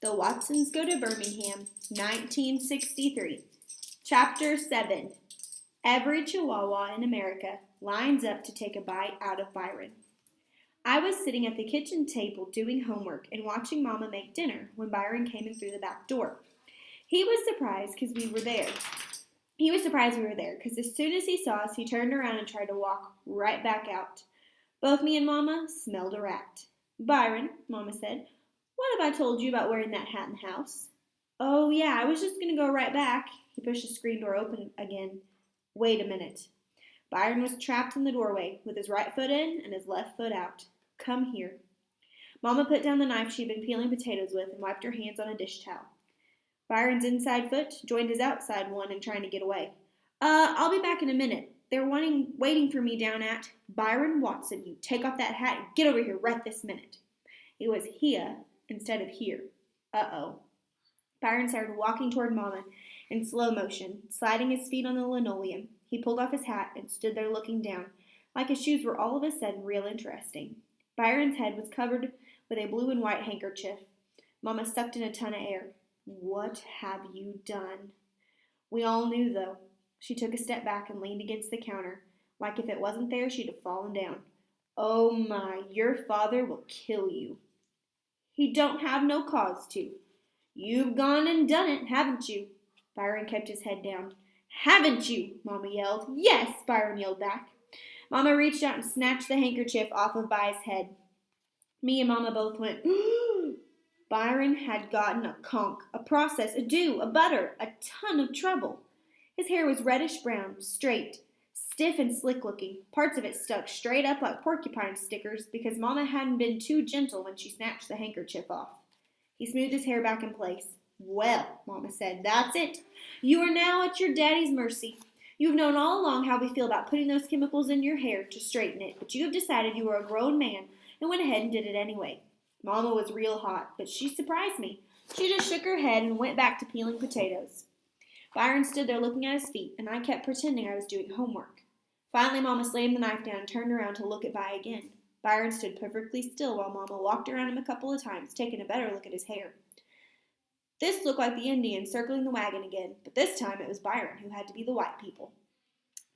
The Watsons Go to Birmingham, 1963. Chapter 7. Every Chihuahua in America lines up to take a bite out of Byron. I was sitting at the kitchen table doing homework and watching Mama make dinner when Byron came in through the back door. He was surprised we were there because as soon as he saw us, he turned around and tried to walk right back out. Both me and Mama smelled a rat. "Byron," Mama said, "what have I told you about wearing that hat in the house?" "Oh, yeah, I was just going to go right back." He pushed the screen door open again. "Wait a minute." Byron was trapped in the doorway with his right foot in and his left foot out. "Come here." Mama put down the knife she'd been peeling potatoes with and wiped her hands on a dish towel. Byron's inside foot joined his outside one in trying to get away. I'll be back in a minute. They're waiting for me down at—" "Byron Watson, you take off that hat and get over here right this minute." It was "here" instead of "here." Uh-oh. Byron started walking toward Mama in slow motion, sliding his feet on the linoleum. He pulled off his hat and stood there looking down, like his shoes were all of a sudden real interesting. Byron's head was covered with a blue and white handkerchief. Mama sucked in a ton of air. "What have you done?" We all knew, though. She took a step back and leaned against the counter, like if it wasn't there she'd have fallen down. "Oh my, your father will kill you." "He don't have no cause to." "You've gone and done it, haven't you?" Byron kept his head down. "Haven't you?" Mama yelled. "Yes," Byron yelled back. Mama reached out and snatched the handkerchief off of By's head. Me and Mama both went, Byron had gotten a conk, a process, a do, a butter, a ton of trouble. His hair was reddish-brown, straight, stiff and slick-looking. Parts of it stuck straight up like porcupine stickers because Mama hadn't been too gentle when she snatched the handkerchief off. He smoothed his hair back in place. "Well," Mama said, "that's it. You are now at your daddy's mercy. You have known all along how we feel about putting those chemicals in your hair to straighten it, but you have decided you are a grown man and went ahead and did it anyway." Mama was real hot, but she surprised me. She just shook her head and went back to peeling potatoes. Byron stood there looking at his feet, and I kept pretending I was doing homework. Finally, Mama slammed the knife down and turned around to look at By again. Byron stood perfectly still while Mama walked around him a couple of times, taking a better look at his hair. This looked like the Indians circling the wagon again, but this time it was Byron who had to be the white people.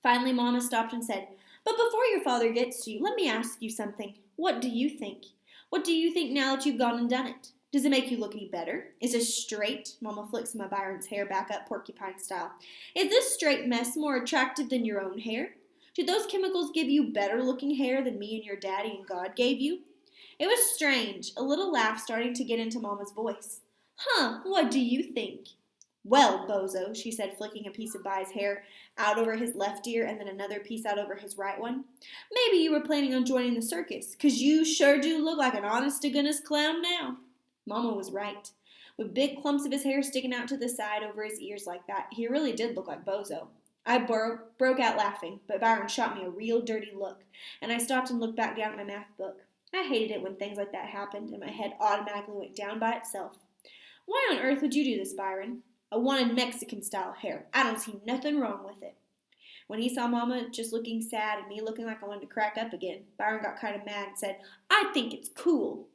Finally, Mama stopped and said, "But before your father gets to you, let me ask you something. What do you think? What do you think now that you've gone and done it? Does it make you look any better? Is this straight?" Mama flicked some of Byron's hair back up porcupine style. "Is this straight mess more attractive than your own hair? Did those chemicals give you better looking hair than me and your daddy and God gave you?" It was strange, a little laugh starting to get into Mama's voice. What do you think?" "Well, bozo," she said, flicking a piece of By's hair out over his left ear and then another piece out over his right one. "Maybe you were planning on joining the circus, 'cause you sure do look like an honest-to-goodness clown now." Mama was right. With big clumps of his hair sticking out to the side over his ears like that, he really did look like Bozo. I broke out laughing, but Byron shot me a real dirty look, and I stopped and looked back down at my math book. I hated it when things like that happened, and my head automatically went down by itself. "Why on earth would you do this, Byron?" "I wanted Mexican-style hair. I don't see nothing wrong with it." When he saw Mama just looking sad and me looking like I wanted to crack up again, Byron got kind of mad and said, "I think it's cool."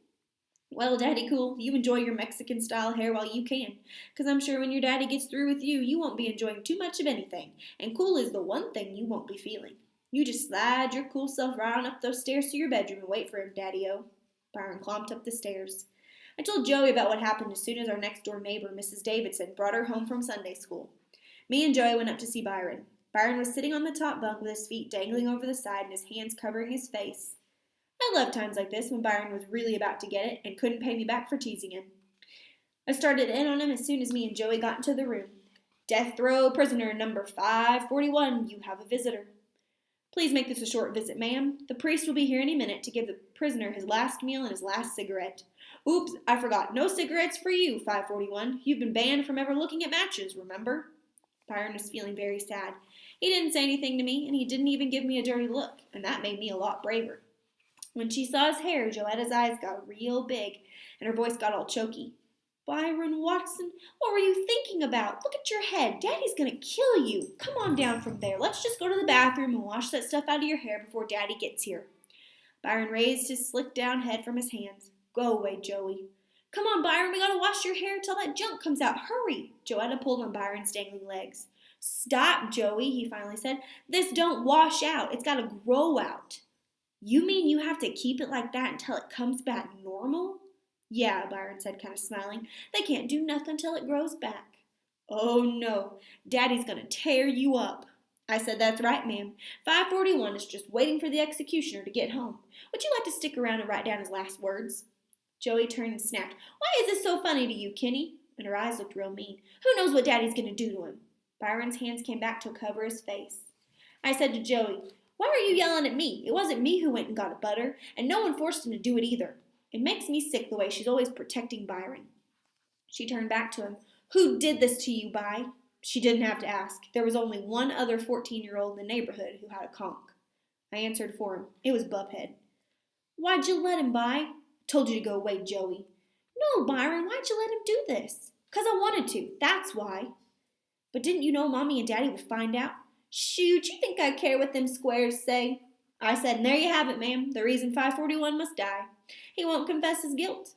"Well, Daddy Cool, you enjoy your Mexican-style hair while you can, 'cause I'm sure when your daddy gets through with you, you won't be enjoying too much of anything, and cool is the one thing you won't be feeling. You just slide your cool self right on up those stairs to your bedroom and wait for him, Daddy-O." Byron clomped up the stairs. I told Joey about what happened as soon as our next-door neighbor, Mrs. Davidson, brought her home from Sunday school. Me and Joey went up to see Byron. Byron was sitting on the top bunk with his feet dangling over the side and his hands covering his face. I love times like this when Byron was really about to get it and couldn't pay me back for teasing him. I started in on him as soon as me and Joey got into the room. "Death row prisoner number 541, you have a visitor." "Please make this a short visit, ma'am. The priest will be here any minute to give the prisoner his last meal and his last cigarette." "Oops, I forgot. No cigarettes for you, 541. You've been banned from ever looking at matches, remember?" Byron was feeling very sad. He didn't say anything to me, and he didn't even give me a dirty look, and that made me a lot braver. When she saw his hair, Joetta's eyes got real big, and her voice got all choky. "Byron Watson, what were you thinking about? Look at your head. Daddy's going to kill you. Come on down from there. Let's just go to the bathroom and wash that stuff out of your hair before Daddy gets here." Byron raised his slick down head from his hands. "Go away, Joey." Come on, Byron, we gotta wash your hair till that junk comes out. Hurry! Joetta pulled on Byron's dangling legs. Stop, Joey, he finally said. This don't wash out. It's gotta grow out. You mean you have to keep it like that until it comes back normal? Yeah, Byron said, kind of smiling. They can't do nothing till it grows back. Oh, no. Daddy's gonna tear you up. I said, that's right, ma'am. 541 is just waiting for the executioner to get home. Would you like to stick around and write down his last words? Joey turned and snapped, Why is this so funny to you, Kenny? And her eyes looked real mean. Who knows what Daddy's going to do to him? Byron's hands came back to cover his face. I said to Joey, Why are you yelling at me? It wasn't me who went and got a butter, and no one forced him to do it either. It makes me sick the way she's always protecting Byron. She turned back to him. Who did this to you, By? She didn't have to ask. There was only one other 14-year-old in the neighborhood who had a conch. I answered for him. It was Bubhead. Why'd you let him, By? Told you to go away, Joey. No, Byron, why'd you let him do this? 'Cause I wanted to, that's why. But didn't you know Mommy and Daddy would find out? Shoot, you think I care what them squares say? I said, and there you have it, ma'am, the reason 541 must die. He won't confess his guilt.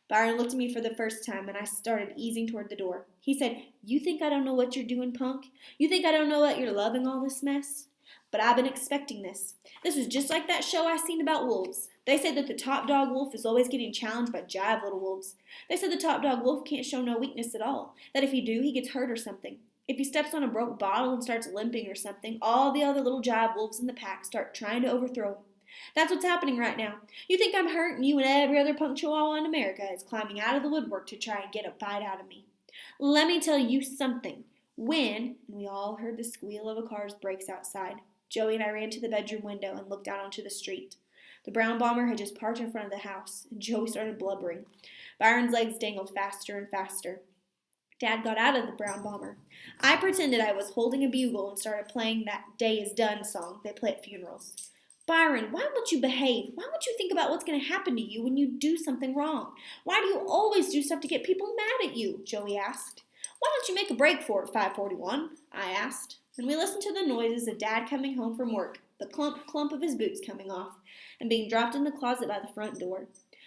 Byron looked at me for the first time, and I started easing toward the door. He said, You think I don't know what you're doing, punk? You think I don't know that you're loving all this mess? But I've been expecting this. This was just like that show I seen about wolves. They said that the top dog wolf is always getting challenged by jive little wolves. They said the top dog wolf can't show no weakness at all, that if he do, he gets hurt or something. If he steps on a broke bottle and starts limping or something, all the other little jive wolves in the pack start trying to overthrow him. That's what's happening right now. You think I'm hurt, and you and every other punk chihuahua in America is climbing out of the woodwork to try and get a bite out of me. Let me tell you something. And we all heard the squeal of a car's brakes outside. Joey and I ran to the bedroom window and looked out onto the street. The brown bomber had just parked in front of the house, and Joey started blubbering. Byron's legs dangled faster and faster. Dad got out of the brown bomber. I pretended I was holding a bugle and started playing that Day Is Done song they play at funerals. Byron, why won't you behave? Why won't you think about what's going to happen to you when you do something wrong? Why do you always do stuff to get people mad at you? Joey asked. Why don't you make a break for it, 541? I asked. And we listened to the noises of Dad coming home from work, the clump of his boots coming off, and being dropped in the closet by the front door.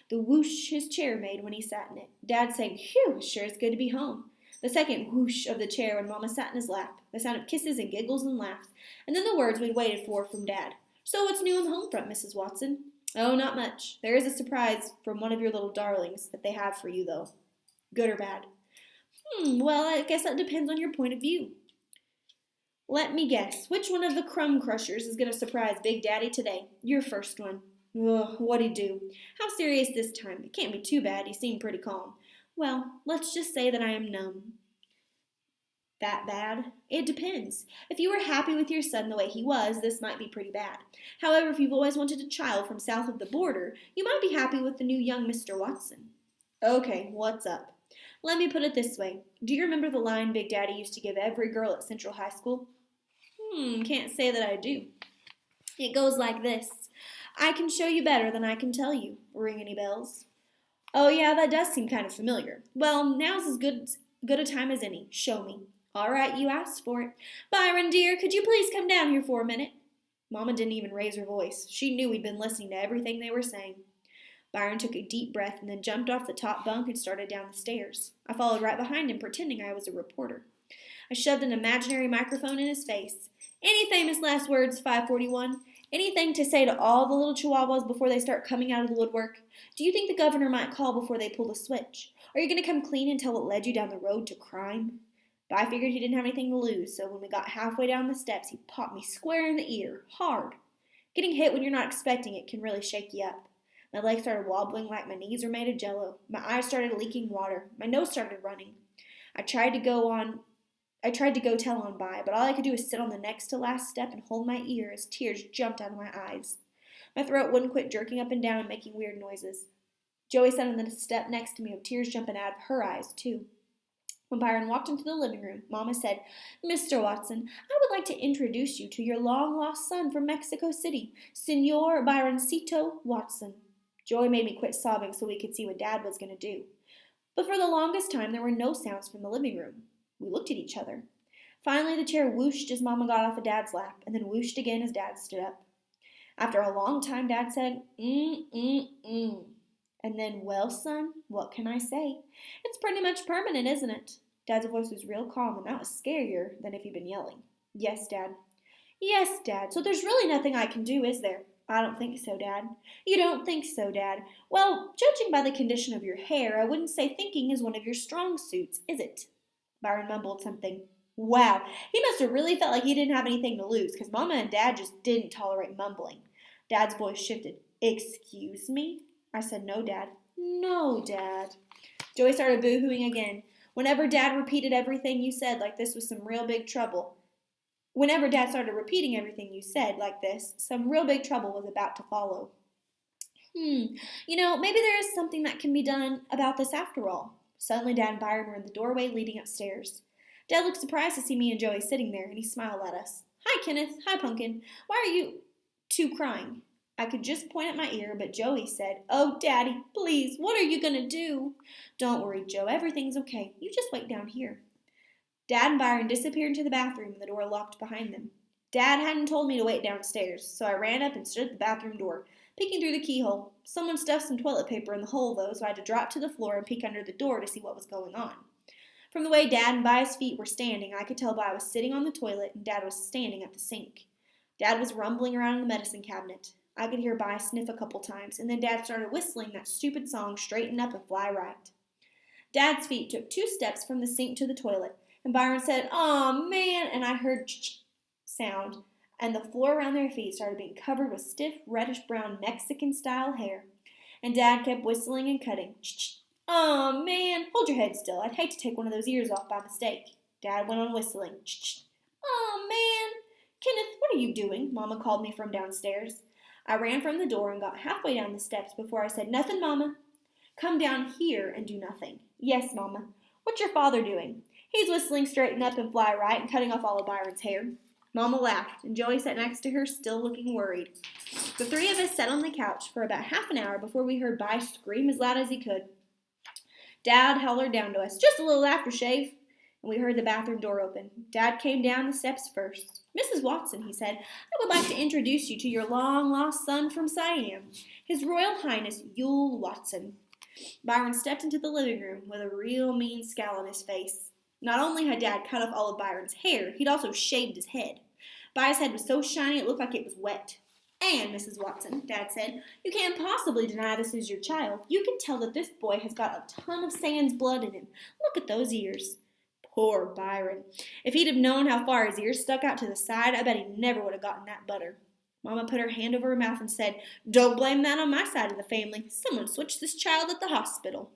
The whoosh his chair made when he sat in it. Dad saying, Phew, sure is good to be home. The second whoosh of the chair when Mama sat in his lap. The sound of kisses and giggles and laughs. And then the words we'd waited for from Dad. So what's new on the home front, Mrs. Watson? Oh, not much. There is a surprise from one of your little darlings that they have for you, though. Good or bad? Well, I guess that depends on your point of view. Let me guess. Which one of the crumb crushers is going to surprise Big Daddy today? Your first one. Ugh, what'd he do? How serious this time? It can't be too bad. You seem pretty calm. Well, let's just say that I am numb. That bad? It depends. If you were happy with your son the way he was, this might be pretty bad. However, if you've always wanted a child from south of the border, you might be happy with the new young Mr. Watson. Okay, what's up? Let me put it this way. Do you remember the line Big Daddy used to give every girl at Central High School? Can't say that I do. It goes like this. I can show you better than I can tell you. Ring any bells? Oh yeah, that does seem kind of familiar. Well, now's as good a time as any. Show me. All right, you asked for it. Byron, dear, could you please come down here for a minute? Mama didn't even raise her voice. She knew we'd been listening to everything they were saying. Byron took a deep breath and then jumped off the top bunk and started down the stairs. I followed right behind him, pretending I was a reporter. I shoved an imaginary microphone in his face. Any famous last words, 541? Anything to say to all the little chihuahuas before they start coming out of the woodwork? Do you think the governor might call before they pull the switch? Are you going to come clean and tell what led you down the road to crime? But I figured he didn't have anything to lose, so when we got halfway down the steps, he popped me square in the ear, hard. Getting hit when you're not expecting it can really shake you up. My legs started wobbling like my knees were made of jello. My eyes started leaking water. My nose started running. I tried to go tell on By, but all I could do was sit on the next to last step and hold my ear as tears jumped out of my eyes. My throat wouldn't quit jerking up and down and making weird noises. Joey sat on the step next to me with tears jumping out of her eyes, too. When Byron walked into the living room, Mama said, Mr. Watson, I would like to introduce you to your long-lost son from Mexico City, Senor Byroncito Watson. Joey made me quit sobbing so we could see what Dad was going to do. But for the longest time, there were no sounds from the living room. We looked at each other. Finally, the chair whooshed as Mama got off of Dad's lap, and then whooshed again as Dad stood up. After a long time, Dad said, And then, well, son, what can I say? It's pretty much permanent, isn't it? Dad's voice was real calm, and that was scarier than if he'd been yelling. Yes, Dad. Yes, Dad. So there's really nothing I can do, is there? I don't think so, Dad. You don't think so, Dad? Well, judging by the condition of your hair, I wouldn't say thinking is one of your strong suits, is it? Byron mumbled something. Wow, he must have really felt like he didn't have anything to lose, because Mama and Dad just didn't tolerate mumbling. Dad's voice shifted. Excuse me? I said, no, Dad. No, Dad. Joey started boo-hooing again. Whenever Dad repeated everything you said like this was some real big trouble. Whenever Dad started repeating everything you said like this, some real big trouble was about to follow. Maybe there is something that can be done about this after all. Suddenly, Dad and Byron were in the doorway leading upstairs. Dad looked surprised to see me and Joey sitting there, and he smiled at us. Hi, Kenneth. Hi, Pumpkin. Why are you two crying? I could just point at my ear, but Joey said, Oh, Daddy, please, what are you going to do? Don't worry, Joe. Everything's okay. You just wait down here. Dad and Byron disappeared into the bathroom, and the door locked behind them. Dad hadn't told me to wait downstairs, so I ran up and stood at the bathroom door, peeking through the keyhole. Someone stuffed some toilet paper in the hole, though, so I had to drop to the floor and peek under the door to see what was going on. From the way Dad and By's feet were standing, I could tell By was sitting on the toilet and Dad was standing at the sink. Dad was rumbling around in the medicine cabinet. I could hear By sniff a couple times, and then Dad started whistling that stupid song, Straighten Up and Fly Right. Dad's feet took 2 steps from the sink to the toilet, and Byron said, Aw, man, and I heard ch-ch sound, and the floor around their feet started being covered with stiff, reddish-brown Mexican-style hair. And Dad kept whistling and cutting. Ch-ch. Aw, man, hold your head still. I'd hate to take one of those ears off by mistake. Dad went on whistling. Ch-ch. Aw, man. Kenneth, what are you doing? Mama called me from downstairs. I ran from the door and got halfway down the steps before I said, Nothing, Mama. Come down here and do nothing. Yes, Mama. What's your father doing? He's whistling Straighten Up and Fly Right and cutting off all of Byron's hair. Mama laughed, and Joey sat next to her, still looking worried. The 3 of us sat on the couch for about half an hour before we heard By scream as loud as he could. Dad hollered down to us, Just a little aftershave. And we heard the bathroom door open. Dad came down the steps first. Mrs. Watson, he said, I would like to introduce you to your long-lost son from Siam, His Royal Highness Yule Watson. Byron stepped into the living room with a real mean scowl on his face. Not only had Dad cut off all of Byron's hair, he'd also shaved his head. Byron's head was so shiny it looked like it was wet. And, Mrs. Watson, Dad said, you can't possibly deny this is your child. You can tell that this boy has got a ton of Sans blood in him. Look at those ears. Poor Byron. If he'd have known how far his ears stuck out to the side, I bet he never would have gotten that butter. Mama put her hand over her mouth and said, Don't blame that on my side of the family. Someone switched this child at the hospital.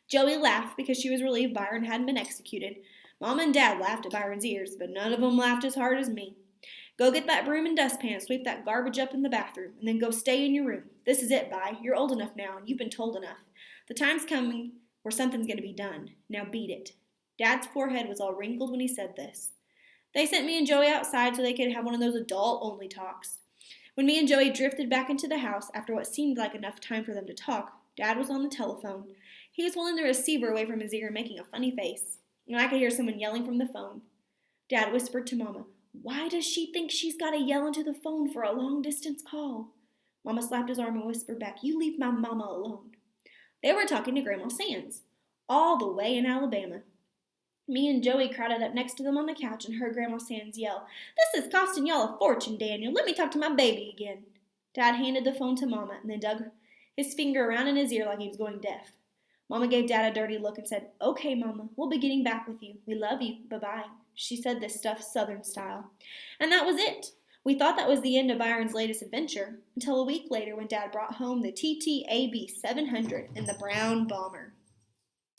Joey laughed because she was relieved Byron hadn't been executed. Mama and Dad laughed at Byron's ears, but none of them laughed as hard as me. Go get that broom and dustpan and sweep that garbage up in the bathroom, and then go stay in your room. This is it, By. You're old enough now, and you've been told enough. The time's coming where something's going to be done. Now beat it. Dad's forehead was all wrinkled when he said this. They sent me and Joey outside so they could have one of those adult-only talks. When me and Joey drifted back into the house after what seemed like enough time for them to talk, Dad was on the telephone. He was holding the receiver away from his ear and making a funny face, and I could hear someone yelling from the phone. Dad whispered to Mama, Why does she think she's got to yell into the phone for a long-distance call? Mama slapped his arm and whispered back, You leave my mama alone. They were talking to Grandma Sands, all the way in Alabama. Me and Joey crowded up next to them on the couch and heard Grandma Sands yell, This is costing y'all a fortune, Daniel. Let me talk to my baby again. Dad handed the phone to Mama and then dug his finger around in his ear like he was going deaf. Mama gave Dad a dirty look and said, Okay, Mama, we'll be getting back with you. We love you. Bye-bye. She said this stuff Southern style. And that was it. We thought that was the end of Byron's latest adventure until a week later when Dad brought home the TTAB 700 and the Brown Bomber.